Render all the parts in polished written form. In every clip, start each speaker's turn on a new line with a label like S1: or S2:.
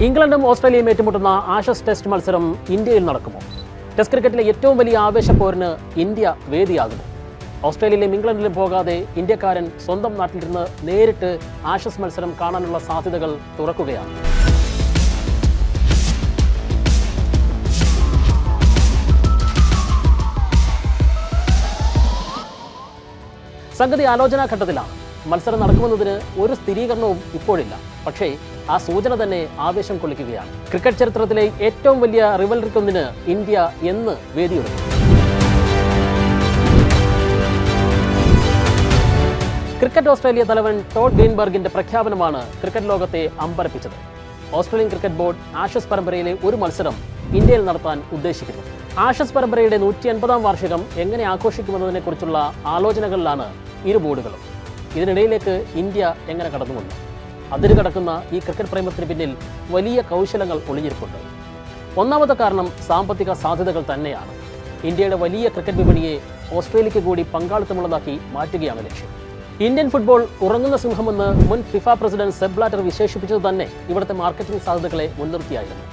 S1: ഇംഗ്ലണ്ടും ഓസ്ട്രേലിയയും ഏറ്റുമുട്ടുന്ന Ashes test മത്സരം ഇന്ത്യയിൽ നടക്കുമോ? ടെസ്റ്റ് ക്രിക്കറ്റിലെ ഏറ്റവും വലിയ ആവേശപ്പോരിന് ഇന്ത്യ വേദിയാകുമോ? ഓസ്ട്രേലിയയിലും ഇംഗ്ലണ്ടിലും പോകാതെ ഇന്ത്യക്കാരൻ സ്വന്തം നാട്ടിലിരുന്ന് നേരിട്ട് ആഷസ് മത്സരം കാണാനുള്ള സാധ്യതകൾ തുറക്കുകയാണ്. സംഗതി ആലോചനാഘട്ടത്തിലാണ്. മത്സരം നടക്കുമെന്നതിന് ഒരു സ്ഥിരീകരണവും ഇപ്പോഴില്ല. പക്ഷേ ആ സൂചന തന്നെ ആവേശം കൊള്ളിക്കുകയാണ്. ക്രിക്കറ്റ് ചരിത്രത്തിലെ ഏറ്റവും വലിയ റിവൽറിക്കൊന്നിന് ഇന്ത്യ എന്ന് വേദിയൊരുക്കും. ക്രിക്കറ്റ് ഓസ്ട്രേലിയ തലവൻ ടോഡ് ഗ്രീൻബർഗിന്റെ പ്രഖ്യാപനമാണ് ക്രിക്കറ്റ് ലോകത്തെ അമ്പരപ്പിച്ചത്. ഓസ്ട്രേലിയൻ ക്രിക്കറ്റ് ബോർഡ് ആഷസ് പരമ്പരയിലെ ഒരു മത്സരം ഇന്ത്യയിൽ നടത്താൻ ഉദ്ദേശിക്കുന്നു. ആഷസ് പരമ്പരയുടെ 150-ാം വാർഷികം എങ്ങനെ ആഘോഷിക്കുമെന്നതിനെക്കുറിച്ചുള്ള ആലോചനകളിലാണ് ഇരു ബോർഡുകളും. ഇതിനിടയിലേക്ക് ഇന്ത്യ എങ്ങനെ കടന്നുവന്നു? അതിര് കടക്കുന്ന ഈ ക്രിക്കറ്റ് പ്രേമത്തിന് പിന്നിൽ വലിയ കൗശലങ്ങൾ ഒളിഞ്ഞിരിപ്പുണ്ട്. ഒന്നാമത്തെ കാരണം സാമ്പത്തിക സാധ്യതകൾ തന്നെയാണ്. ഇന്ത്യയുടെ വലിയ ക്രിക്കറ്റ് വിപണിയെ ഓസ്ട്രേലിയക്ക് കൂടി പങ്കാളിത്തമുള്ളതാക്കി മാറ്റുകയാണ് ലക്ഷ്യം. ഇന്ത്യൻ ഫുട്ബോൾ ഉറങ്ങുന്ന സിംഹമെന്ന് മുൻ ഫിഫ പ്രസിഡന്റ് സെബ് ബ്ലാറ്റർ വിശേഷിപ്പിച്ചത് തന്നെ ഇവിടുത്തെ മാർക്കറ്റിംഗ് സാധ്യതകളെ മുൻനിർത്തിയായിരുന്നു.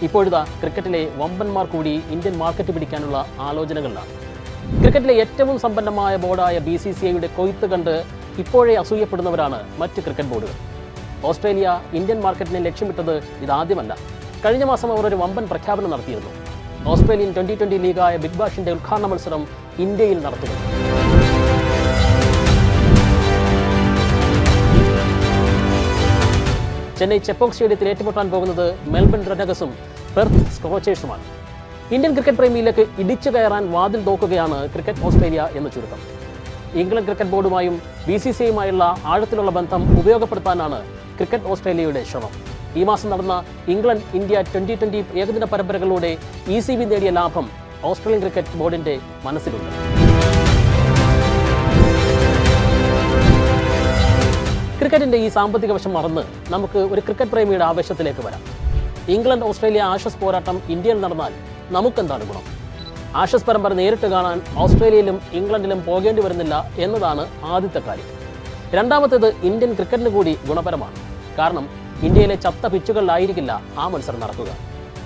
S1: ഇപ്പോഴിതാ ക്രിക്കറ്റിലെ വമ്പന്മാർ കൂടി ഇന്ത്യൻ മാർക്കറ്റ് പിടിക്കാനുള്ള ആലോചനകളിലാണ്. ക്രിക്കറ്റിലെ ഏറ്റവും സമ്പന്നമായ ബോർഡായ BCCIയുടെ കൊയ്ത്ത് കണ്ട് ഇപ്പോഴേ അസൂയപ്പെടുന്നവരാണ് മറ്റ് ക്രിക്കറ്റ് ബോർഡുകൾ. ഓസ്ട്രേലിയ ഇന്ത്യൻ മാർക്കറ്റിനെ ലക്ഷ്യമിട്ടത് ഇതാദ്യമല്ല. കഴിഞ്ഞ മാസം അവർ ഒരു വമ്പൻ പ്രഖ്യാപനം നടത്തിയിരുന്നു. ഓസ്ട്രേലിയൻ 2020 ലീഗായ ബിഗ് ബാഷിന്റെ ഉദ്ഘാടന മത്സരം ഇന്ത്യയിൽ നടത്തുക. ചെന്നൈ ചെപ്പോക്ക് സ്റ്റേഡിയത്തിൽ ഏറ്റുമുട്ടാൻ പോകുന്നത് മെൽബൺ റെനഗസും പെർത്ത് സ്കോച്ചേഴ്സുമാണ്. ഇന്ത്യൻ ക്രിക്കറ്റ് പ്രേമിയിലേക്ക് ഇടിച്ചു കയറാൻ വാതിൽ തോക്കുകയാണ് ക്രിക്കറ്റ് ഓസ്ട്രേലിയ എന്ന് ചുരുക്കം. ഇംഗ്ലണ്ട് ക്രിക്കറ്റ് ബോർഡുമായും BCCIയുമായുള്ള ആഴത്തിലുള്ള ബന്ധം ഉപയോഗപ്പെടുത്താനാണ് ക്രിക്കറ്റ് ഓസ്ട്രേലിയയുടെ ശ്രമം. ഈ മാസം നടന്ന ഇംഗ്ലണ്ട് ഇന്ത്യ 2020 ഏകദിന പരമ്പരകളിലൂടെ ECB നേടിയ ലാഭം ഓസ്ട്രേലിയൻ ക്രിക്കറ്റ് ബോർഡിന്റെ മനസ്സിലുണ്ട്. ക്രിക്കറ്റിന്റെ ഈ സാമ്പത്തിക വശം മറന്ന് നമുക്ക് ഒരു ക്രിക്കറ്റ് പ്രേമിയുടെ ആവേശത്തിലേക്ക് വരാം. ഇംഗ്ലണ്ട് ഓസ്ട്രേലിയ ആഷസ് പോരാട്ടം ഇന്ത്യയിൽ നടന്നാൽ നമുക്കെന്താണ് ഗുണം? ആഷസ് പരമ്പര നേരിട്ട് കാണാൻ ഓസ്ട്രേലിയയിലും ഇംഗ്ലണ്ടിലും പോകേണ്ടി വരുന്നില്ല എന്നതാണ് ആദ്യത്തെ കാര്യം. രണ്ടാമത്തേത് ഇന്ത്യൻ ക്രിക്കറ്റിന് കൂടി ഗുണപരമാണ്. കാരണം ഇന്ത്യയിലെ ചത്ത പിച്ചുകളിലായിരിക്കില്ല ആ മത്സരം നടക്കുക.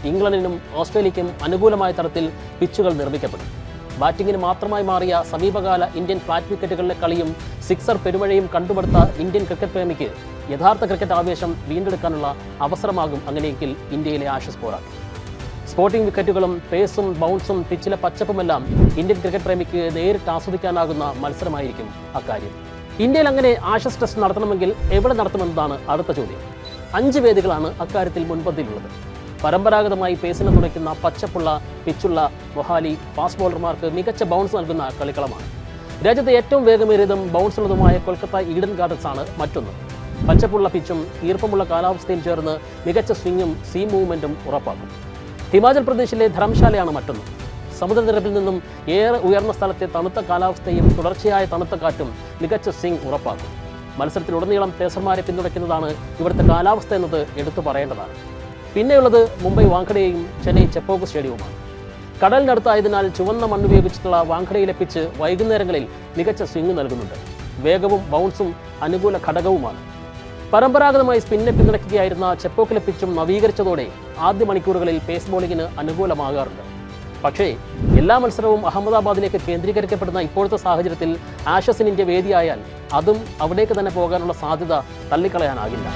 S1: ഇംഗ്ലണ്ടിനും ഓസ്ട്രേലിയയ്ക്കും അനുകൂലമായ തരത്തിൽ പിച്ചുകൾ നിർമ്മിക്കപ്പെടും. ബാറ്റിങ്ങിന് മാത്രമായി മാറിയ സമീപകാല ഇന്ത്യൻ ഫ്ലാറ്റ് വിക്കറ്റുകളിലെ കളിയും സിക്സർ പെരുമഴയും കണ്ടുപടുത്ത ഇന്ത്യൻ ക്രിക്കറ്റ് പ്രേമിക്ക് യഥാർത്ഥ ക്രിക്കറ്റ് ആവേശം വീണ്ടെടുക്കാനുള്ള അവസരമാകും അങ്ങനെയെങ്കിൽ ഇന്ത്യയിലെ ആഷസ് പോരാട്ടം. സ്പോർട്ടിംഗ് വിക്കറ്റുകളും പേസും ബൗൺസും പിച്ചിലെ പച്ചപ്പുമെല്ലാം ഇന്ത്യൻ ക്രിക്കറ്റ് പ്രേമിക്ക് നേരിട്ട് ആസ്വദിക്കാനാകുന്ന മത്സരമായിരിക്കും അക്കാര്യം. ഇന്ത്യയിൽ അങ്ങനെ ആഷസ് ടെസ്റ്റ് നടത്തണമെങ്കിൽ എവിടെ നടത്തുമെന്നതാണ് അടുത്ത ചോദ്യം. 5 വേദികളാണ് അക്കാര്യത്തിൽ മുൻപന്തിയിലുള്ളത്. പരമ്പരാഗതമായി പേസിനെ തുണയ്ക്കുന്ന പച്ചപ്പുള്ള പിച്ചുള്ള മൊഹാലി ഫാസ്റ്റ് ബോളർമാർക്ക് മികച്ച ബൗൺസ് നൽകുന്ന കളിക്കളമാണ്. രാജ്യത്തെ ഏറ്റവും വേഗമേറിയതും ബൗൺസുള്ളതുമായ കൊൽക്കത്ത ഈഡൻ ഗാർഡൻസ് ആണ് മറ്റൊന്ന്. പച്ചപ്പുള്ള പിച്ചും ഈർപ്പമുള്ള കാലാവസ്ഥയും ചേർന്ന് മികച്ച സ്വിങ്ങും സീം മൂവ്മെന്റും ഉറപ്പാക്കും. ഹിമാചൽ പ്രദേശിലെ ധർമ്മശാലയാണ് മറ്റൊന്ന്. സമുദ്രനിരപ്പിൽ നിന്നും ഏറെ ഉയർന്ന സ്ഥലത്തെ തണുത്ത കാലാവസ്ഥയും തുടർച്ചയായ തണുത്ത കാറ്റും മികച്ച സ്വിംഗ് ഉറപ്പാക്കും. മത്സരത്തിലുടനീളം പേസർമാരെ പിന്തുണയ്ക്കുന്നതാണ് ഇവിടുത്തെ കാലാവസ്ഥ എന്നത് എടുത്തു പറയേണ്ടതാണ്. പിന്നെയുള്ളത് മുംബൈ വാങ്കഡെയും ചെന്നൈ ചെപ്പോക്ക് സ്റ്റേഡിയവുമാണ്. കടലിനടുത്തായതിനാൽ ചുവന്ന മണ്ണുപയോഗിച്ചിട്ടുള്ള വാങ്കഡയിലെ പിച്ച് വൈകുന്നേരങ്ങളിൽ മികച്ച സ്വിംഗ് നൽകുന്നുണ്ട്. വേഗവും ബൗൺസും അനുകൂല ഘടകവുമാണ്. പരമ്പരാഗതമായി സ്പിന്നെ പിന്തുണയ്ക്കുകയായിരുന്ന ചെപ്പോക്കിലെ പിച്ചും നവീകരിച്ചതോടെ ആദ്യ മണിക്കൂറുകളിൽ പേസ് ബോളിങ്ങിന് അനുകൂലമാകാറുണ്ട്. പക്ഷേ എല്ലാ മത്സരവും അഹമ്മദാബാദിലേക്ക് കേന്ദ്രീകരിക്കപ്പെടുന്ന ഇപ്പോഴത്തെ സാഹചര്യത്തിൽ ആഷസിന് ഇന്ത്യ വേദിയായാൽ അതും അവിടേക്ക് തന്നെ പോകാനുള്ള സാധ്യത തള്ളിക്കളയാനാകില്ല.